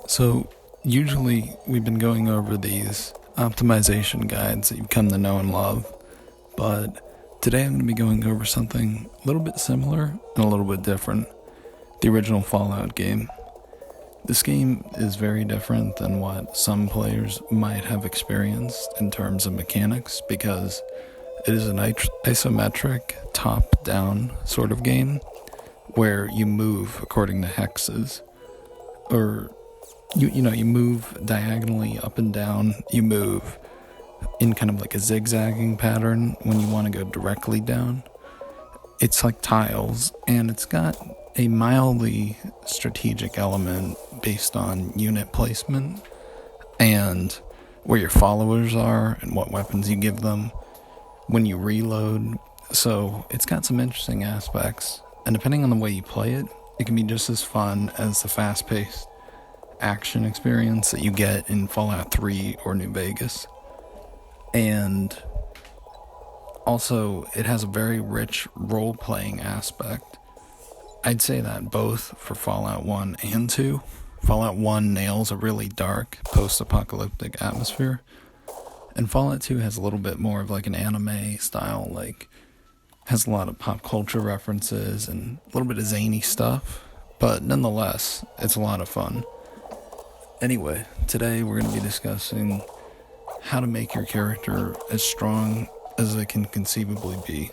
So, usually we've been going over these optimization guides that you've come to know and love, but today I'm going to be going over something a little bit similar and a little bit different. The original Fallout game. This game is very different than what some players might have experienced in terms of mechanics because it is an isometric, top-down sort of game where you move according to hexes, or you move diagonally up and down. You move in kind of like a zigzagging pattern when you want to go directly down. It's like tiles, and it's got a mildly strategic element based on unit placement and where your followers are and what weapons you give them when you reload. So it's got some interesting aspects, and depending on the way you play it, it can be just as fun as the fast-paced action experience that you get in Fallout 3 or New Vegas. And also, it has a very rich role-playing aspect. I'd say that both for Fallout 1 and 2. Fallout 1 nails a really dark, post-apocalyptic atmosphere, and Fallout 2 has a little bit more of like an anime style, like has a lot of pop culture references and a little bit of zany stuff, but nonetheless, it's a lot of fun. Anyway, today we're going to be discussing how to make your character as strong as it can conceivably be.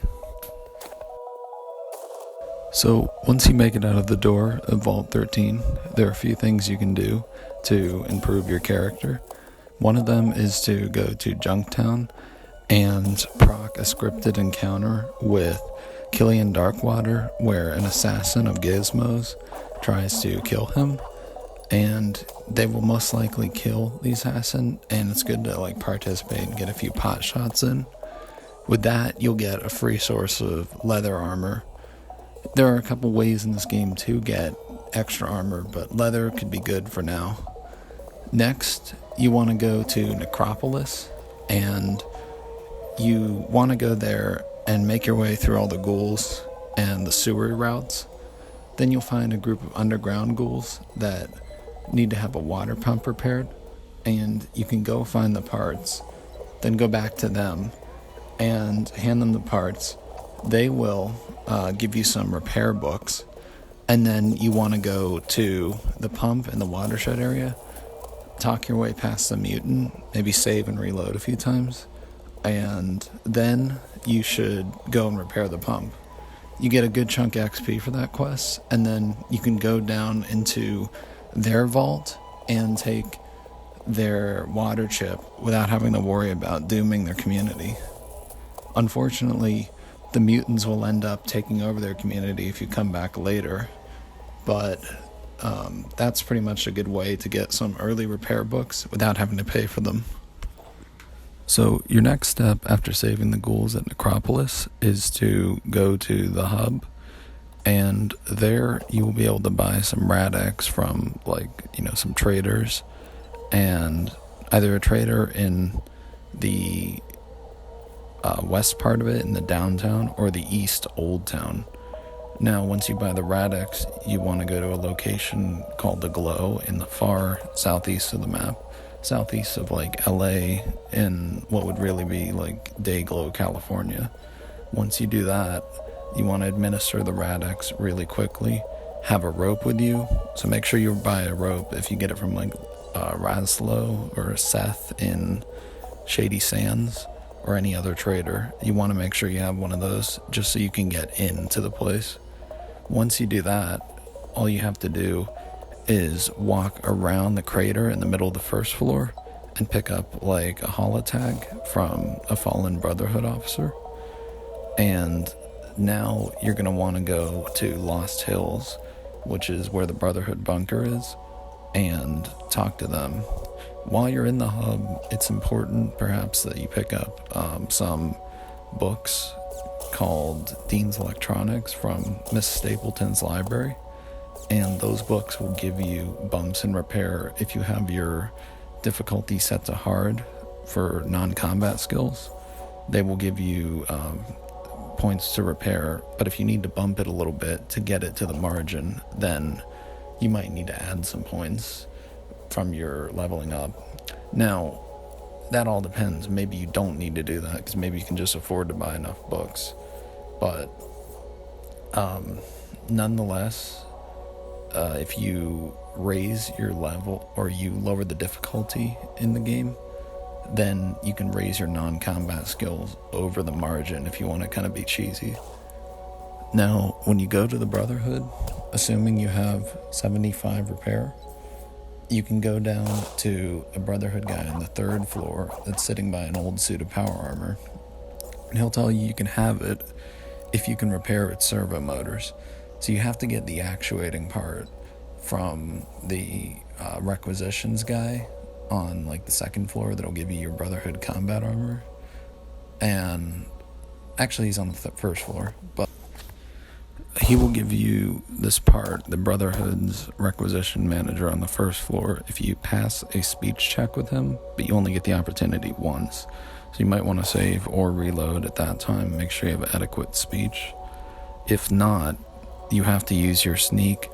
So, once you make it out of the door of Vault 13, there are a few things you can do to improve your character. One of them is to go to Junktown and proc a scripted encounter with Killian Darkwater, where an assassin of Gizmos tries to kill him, and they will most likely kill the assassin, and it's good to participate and get a few pot shots in. With that, you'll get a free source of leather armor. There are a couple ways in this game to get extra armor, but leather could be good for now. Next, you want to go to Necropolis, and you want to go there and make your way through all the ghouls and the sewer routes. Then you'll find a group of underground ghouls that need to have a water pump repaired, and you can go find the parts, then go back to them and hand them the parts. They will give you some repair books, and then you want to go to the pump in the watershed area, talk your way past the mutant, maybe save and reload a few times, and then you should go and repair the pump. You get a good chunk of XP for that quest, and then you can go down into their vault and take their water chip without having to worry about dooming their community. Unfortunately, the mutants will end up taking over their community if you come back later, but that's pretty much a good way to get some early repair books without having to pay for them. So your next step after saving the ghouls at Necropolis is to go to the hub, and there you will be able to buy some Rad-X from some traders, and either a trader in the west part of it in the downtown or the east old town. Now, once you buy the Rad-X, you want to go to a location called the Glow in the far southeast of the map, southeast of LA, in what would really be Dayglow, California. Once you do that, you want to administer the Rad-X really quickly. Have a rope with you, so make sure you buy a rope if you get it from Raslo or Seth in Shady Sands, or any other trader. You want to make sure you have one of those just so you can get into the place. Once you do that, all you have to do is walk around the crater in the middle of the first floor and pick up a holotag from a fallen Brotherhood officer. And now you're going to want to go to Lost Hills, which is where the Brotherhood bunker is, and talk to them. While you're in the hub, it's important perhaps that you pick up some books called Dean's Electronics from Miss Stapleton's library, and those books will give you bumps in repair if you have your difficulty set to hard for non-combat skills. They will give you points to repair, but if you need to bump it a little bit to get it to the margin, then you might need to add some points. from your leveling up. Now, that all depends. Maybe you don't need to do that because maybe you can just afford to buy enough books. But nonetheless, if you raise your level or you lower the difficulty in the game, then you can raise your non-combat skills over the margin if you want to kind of be cheesy. Now, when you go to the Brotherhood, assuming you have 75 repair, you can go down to a Brotherhood guy on the 3rd floor that's sitting by an old suit of power armor, and he'll tell you can have it if you can repair its servo motors. So you have to get the actuating part from the requisitions guy on like the 2nd floor that'll give you your Brotherhood combat armor. And actually he's on the 1st floor, but he will give you this part, the Brotherhood's requisition manager on the 1st floor, if you pass a speech check with him, but you only get the opportunity once. So you might want to save or reload at that time, make sure you have adequate speech. If not, you have to use your sneak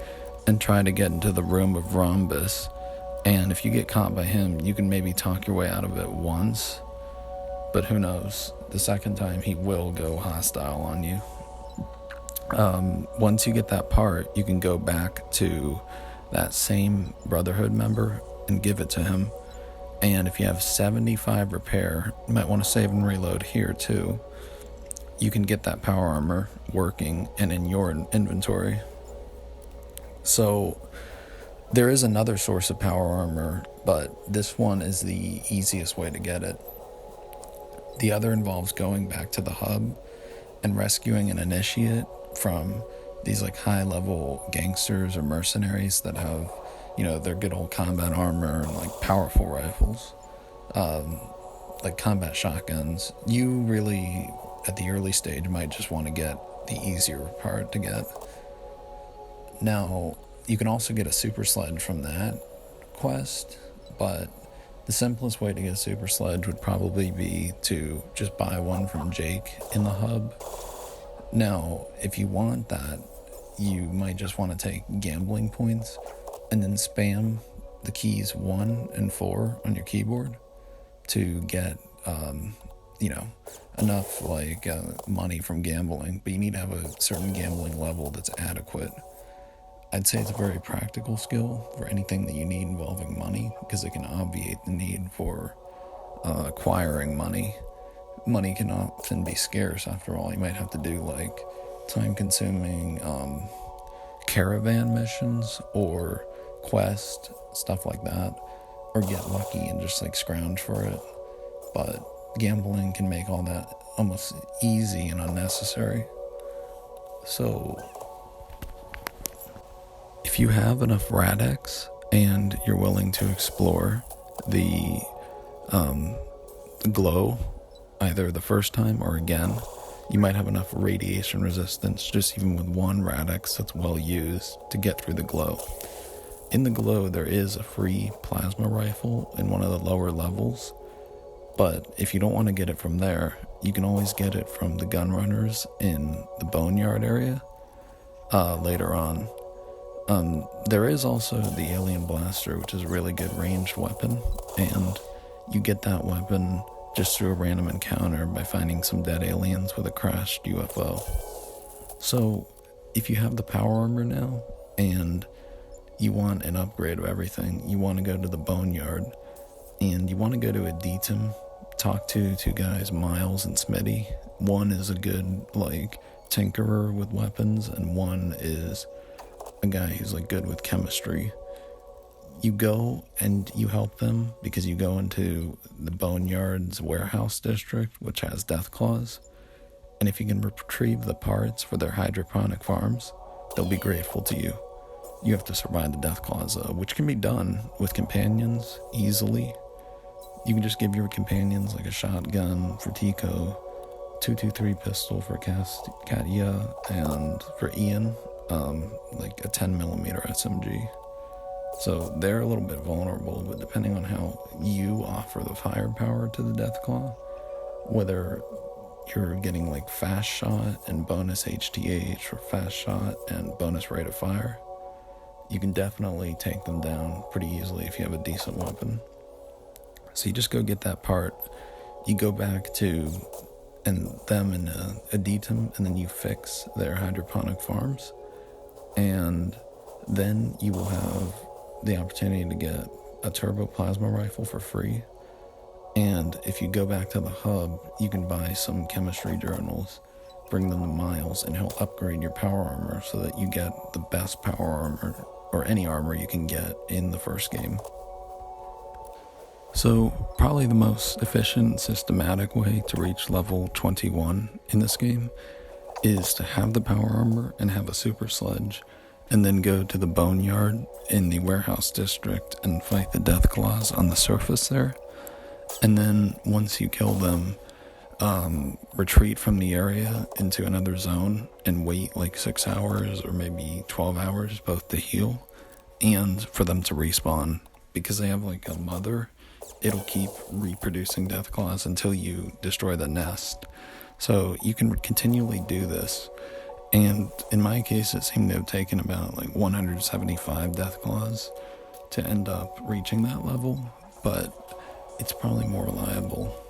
and try to get into the room of Rhombus, and if you get caught by him, you can maybe talk your way out of it once, but who knows, the 2nd time he will go hostile on you. Once you get that part, you can go back to that same Brotherhood member and give it to him. And if you have 75 repair, you might want to save and reload here too. You can get that power armor working and in your inventory. So there is another source of power armor, but this one is the easiest way to get it. The other involves going back to the hub and rescuing an initiate from these like high level gangsters or mercenaries that have, you know, their good old combat armor and like powerful rifles, like combat shotguns. You really, at the early stage, might just want to get the easier part to get. Now, you can also get a super sledge from that quest, but the simplest way to get a super sledge would probably be to just buy one from Jake in the hub. Now, if you want that, you might just want to take gambling points and then spam the keys 1 and 4 on your keyboard to get, enough money from gambling. But you need to have a certain gambling level that's adequate. I'd say it's a very practical skill for anything that you need involving money, because it can obviate the need for acquiring money. Money can often be scarce after all. You might have to do like time-consuming caravan missions or quest, stuff like that, or get lucky and just like scrounge for it. But gambling can make all that almost easy and unnecessary. So if you have enough Radex and you're willing to explore the glow either the first time or again, you might have enough radiation resistance just even with 1 Radex that's well used to get through the glow. In the glow, there is a free plasma rifle in one of the lower levels, but if you don't want to get it from there, you can always get it from the gun runners in the boneyard area later on. There is also the alien blaster, which is a really good ranged weapon, and you get that weapon just through a random encounter by finding some dead aliens with a crashed UFO. So if you have the power armor now and you want an upgrade of everything, you want to go to the boneyard and you want to go to a Deatum, talk to 2 guys, Miles and Smitty. One is a good tinkerer with weapons, and one is a guy who's good with chemistry. You go and you help them because you go into the Boneyard's warehouse district, which has Deathclaws, and if you can retrieve the parts for their hydroponic farms, they'll be grateful to you. You have to survive the Deathclaws, which can be done with companions easily. You can just give your companions a shotgun for Tico, 223 pistol for Katia, and for Ian, a 10mm SMG. So they're a little bit vulnerable, but depending on how you offer the firepower to the Deathclaw, whether you're getting fast shot and bonus HTH or fast shot and bonus rate of fire, you can definitely take them down pretty easily if you have a decent weapon. So you just go get that part, you go back to them in Aditum, and then you fix their hydroponic farms, and then you will have the opportunity to get a turbo plasma rifle for free. And if you go back to the hub, you can buy some chemistry journals, bring them to Miles, and he'll upgrade your power armor so that you get the best power armor, or any armor you can get in the first game. So probably the most efficient, systematic way to reach level 21 in this game is to have the power armor and have a super sledge, and then go to the boneyard in the warehouse district and fight the Deathclaws on the surface there. And then once you kill them, retreat from the area into another zone and wait like 6 hours or maybe 12 hours both to heal and for them to respawn. Because they have like a mother, it'll keep reproducing Deathclaws until you destroy the nest. So you can continually do this. And in my case, it seemed to have taken about like 175 Deathclaws to end up reaching that level, but it's probably more reliable.